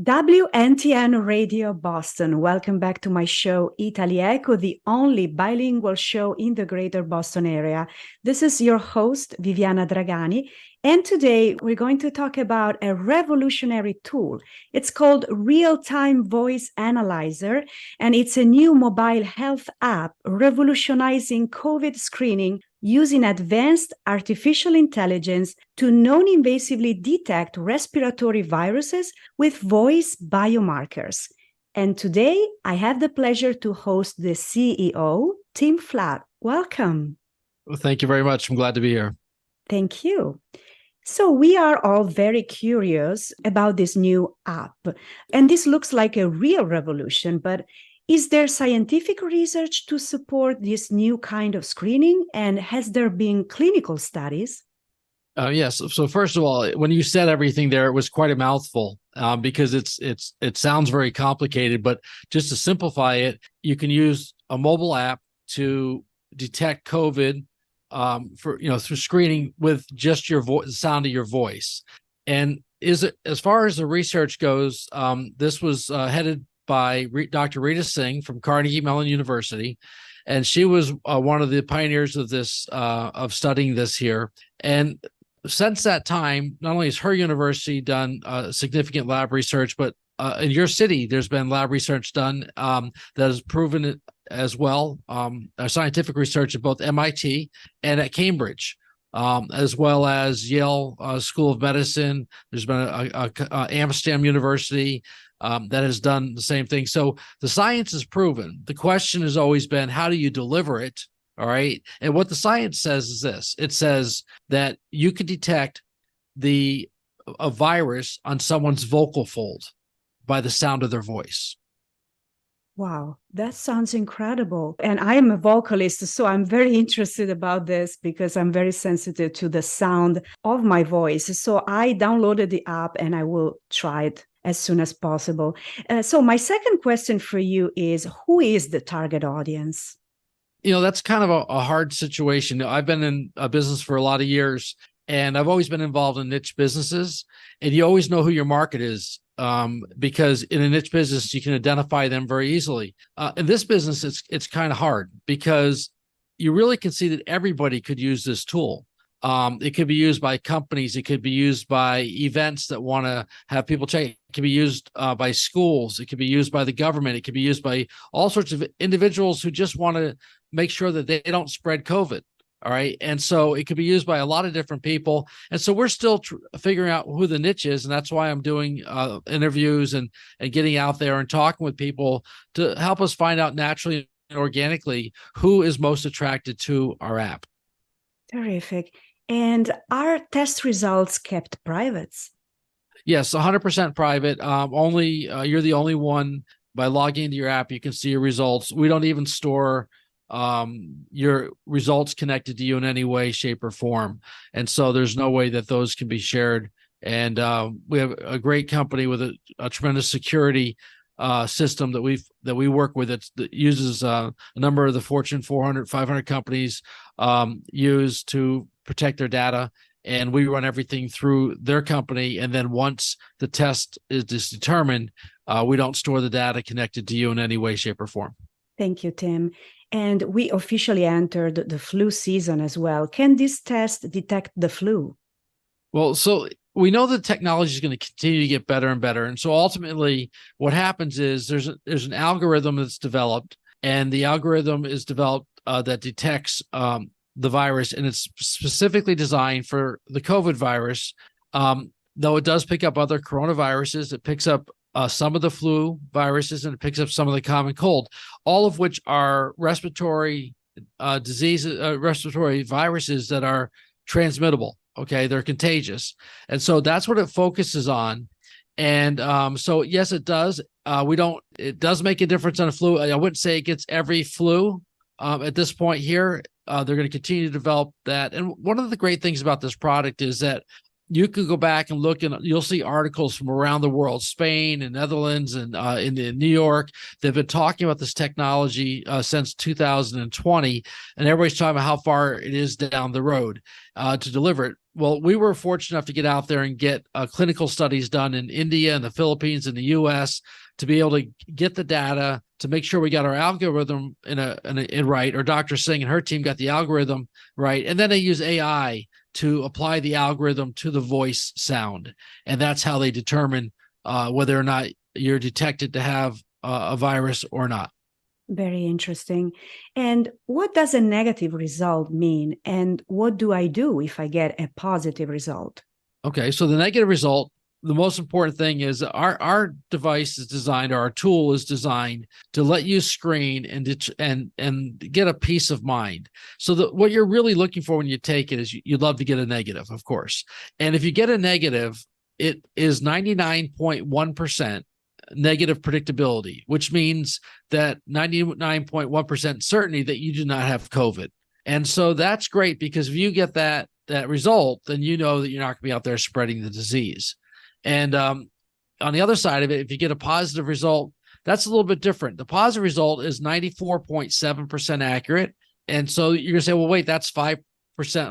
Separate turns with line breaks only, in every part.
WNTN Radio Boston. Welcome back to my show, Italy Echo, the only bilingual show in the greater Boston area. This is your host, Viviana Dragani, and today we're going to talk about a revolutionary tool. It's called Real-Time Voice Analyzer, and it's a new mobile health app revolutionizing COVID screening using advanced artificial intelligence to non-invasively detect respiratory viruses with voice biomarkers. And today, I have the pleasure to host the CEO, Tim Flatt. Welcome.
Well, thank you very much. I'm glad to be here.
Thank you. So we are all very curious about this new app. And this looks like a real revolution, but is there scientific research to support this new kind of screening? And has there been clinical studies?
Yes. So first of all, when you said everything there, it was quite a mouthful because it sounds very complicated. But just to simplify it, you can use a mobile app to detect COVID through screening with just your voice, the sound of your voice. And as far as the research goes, this was headed by Dr. Rita Singh from Carnegie Mellon University, and she was one of the pioneers of this of studying this here. And since that time, not only has her university done significant lab research, but in your city, there's been lab research done that has proven it as well. Scientific research at both MIT and at Cambridge, as well as Yale School of Medicine. There's been a Amsterdam University that has done the same thing. So the science is proven. The question has always been, how do you deliver it? All right. And what the science says is this. It says that you can detect a virus on someone's vocal fold by the sound of their voice.
Wow, that sounds incredible. And I am a vocalist, so I'm very interested about this because I'm very sensitive to the sound of my voice. So I downloaded the app and I will try it as soon as possible. So my second question for you is, who is the target audience?
That's kind of a hard situation. I've been in a business for a lot of years, and I've always been involved in niche businesses, and you always know who your market is. Because in a niche business, you can identify them very easily. In this business, it's kind of hard because you really can see that everybody could use this tool. It could be used by companies. It could be used by events that want to have people check. It could be used by schools. It could be used by the government. It could be used by all sorts of individuals who just want to make sure that they don't spread COVID. All right. And so it could be used by a lot of different people. And so we're still figuring out who the niche is. And that's why I'm doing interviews and getting out there and talking with people to help us find out naturally and organically who is most attracted to our app.
Terrific. And are test results kept private?
Yes, 100% private. Only you're the only one. By logging into your app, you can see your results. We don't even store your results connected to you in any way, shape, or form. And so there's no way that those can be shared. And we have a great company with a tremendous security system that we work with that uses a number of the Fortune 400, 500 companies use to protect their data. And we run everything through their company. And then once the test is determined, we don't store the data connected to you in any way, shape, or form.
Thank you, Tim. And we officially entered the flu season as well. Can this test detect the flu?
Well, so we know the technology is going to continue to get better and better. And so ultimately what happens is there's an algorithm that's developed, and the algorithm is developed that detects the virus, and it's specifically designed for the COVID virus. Though it does pick up other coronaviruses, it picks up some of the flu viruses, and it picks up some of the common cold, all of which are respiratory diseases, respiratory viruses that are transmittable. Okay, they're contagious. And so that's what it focuses on. And so, yes, it does. It does make a difference on a flu. I wouldn't say it gets every flu at this point here. They're going to continue to develop that. And one of the great things about this product is that you can go back and look, and you'll see articles from around the world, Spain and Netherlands and in New York. They've been talking about this technology since 2020, and everybody's talking about how far it is down the road to deliver it. Well, we were fortunate enough to get out there and get clinical studies done in India and the Philippines and the U.S. to be able to get the data to make sure we got our algorithm in right, or Dr. Singh and her team got the algorithm right. And then they use AI to apply the algorithm to the voice sound. And that's how they determine whether or not you're detected to have a virus or not.
Very interesting. And what does a negative result mean? And what do I do if I get a positive result?
Okay, so the negative result, the most important thing is our device is designed, or our tool is designed to let you screen and get a peace of mind. So what you're really looking for when you take it is you'd love to get a negative, of course. And if you get a negative, it is 99.1% negative predictability, which means that 99.1% certainty that you do not have COVID. And so that's great, because if you get that result, then you know that you're not going to be out there spreading the disease. And on the other side of it, if you get a positive result, that's a little bit different. The positive result is 94.7% accurate. And so you're going to say, well, wait, that's 5%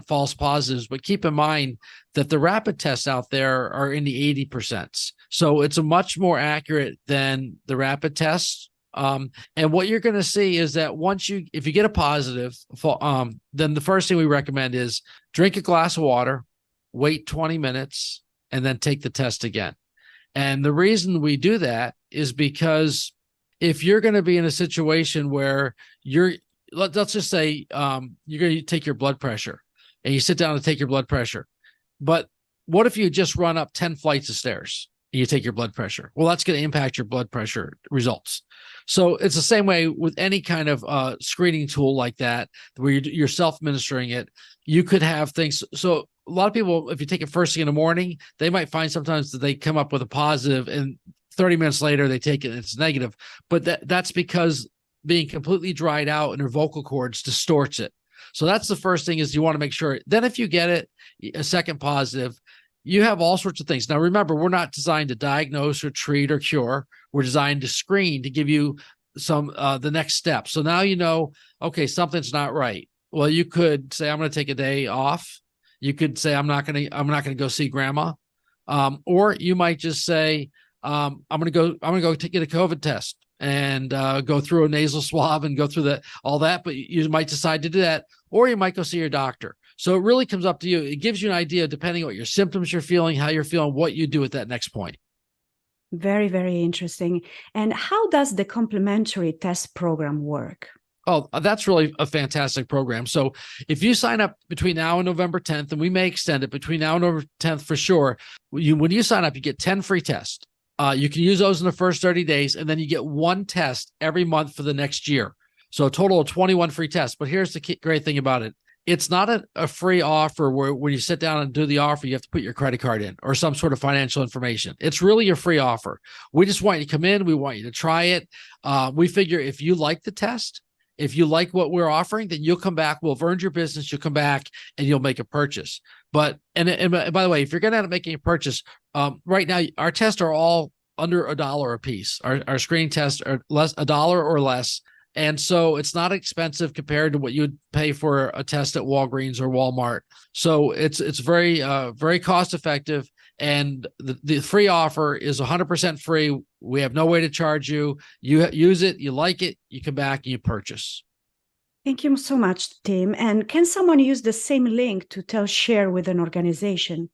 false positives. But keep in mind that the rapid tests out there are in the 80%. So it's a much more accurate than the rapid tests. And what you're going to see is that if you get a positive, then the first thing we recommend is drink a glass of water, wait 20 minutes, and then take the test again. And the reason we do that is because if you're going to be in a situation where let's just say you're going to take your blood pressure and you sit down to take your blood pressure, but what if you just run up 10 flights of stairs and you take your blood pressure? Well, that's going to impact your blood pressure results. So it's the same way with any kind of screening tool like that, where you're self-administering it. You could have things. So a lot of people, if you take it first thing in the morning, they might find sometimes that they come up with a positive and 30 minutes later they take it and it's negative. But that's because being completely dried out in their vocal cords distorts it. So that's the first thing, is you want to make sure. Then if you get it, a second positive, you have all sorts of things. Now, remember, we're not designed to diagnose or treat or cure. We're designed to screen, to give you the next step. So now you know, okay, something's not right. Well, you could say, I'm going to take a day off. You could say, I'm not going to go see grandma. Or you might just say, I'm going to go get a COVID test and go through a nasal swab and go through all that. But you might decide to do that, or you might go see your doctor. So it really comes up to you. It gives you an idea, depending on what your symptoms you're feeling, how you're feeling, what you do at that next point.
Very, very interesting. And how does the complimentary test program work?
Oh, that's really a fantastic program. So if you sign up between now and November 10th, and we may extend it between now and November 10th for sure, when you sign up, you get 10 free tests. You can use those in the first 30 days, and then you get one test every month for the next year. So a total of 21 free tests. But here's the great thing about it. It's not a free offer where when you sit down and do the offer, you have to put your credit card in or some sort of financial information. It's really a free offer. We just want you to come in. We want you to try it. We figure if you like the test, if you like what we're offering, then you'll come back. We'll have earned your business. You'll come back and you'll make a purchase. But, and by the way, if you're going to end up making a purchase, right now, our tests are all under $1 a piece. Our screening tests are $1 or less. And so it's not expensive compared to what you would pay for a test at Walgreens or Walmart. So it's very, very cost effective. And the free offer is 100% free. We have no way to charge you. You use it, you like it, you come back and you purchase.
Thank you so much, Tim. And can someone use the same link to share with an organization?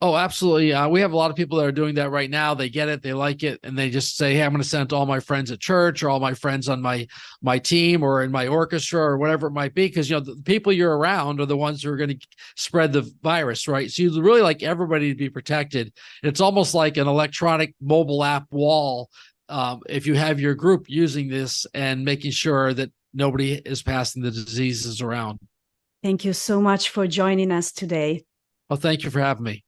Oh, absolutely. We have a lot of people that are doing that right now. They get it, they like it, and they just say, hey, I'm going to send it to all my friends at church or all my friends on my team or in my orchestra or whatever it might be. Because, the people you're around are the ones who are going to spread the virus, right? So you really like everybody to be protected. It's almost like an electronic mobile app wall. If you have your group using this and making sure that nobody is passing the diseases around.
Thank you so much for joining us today.
Well, thank you for having me.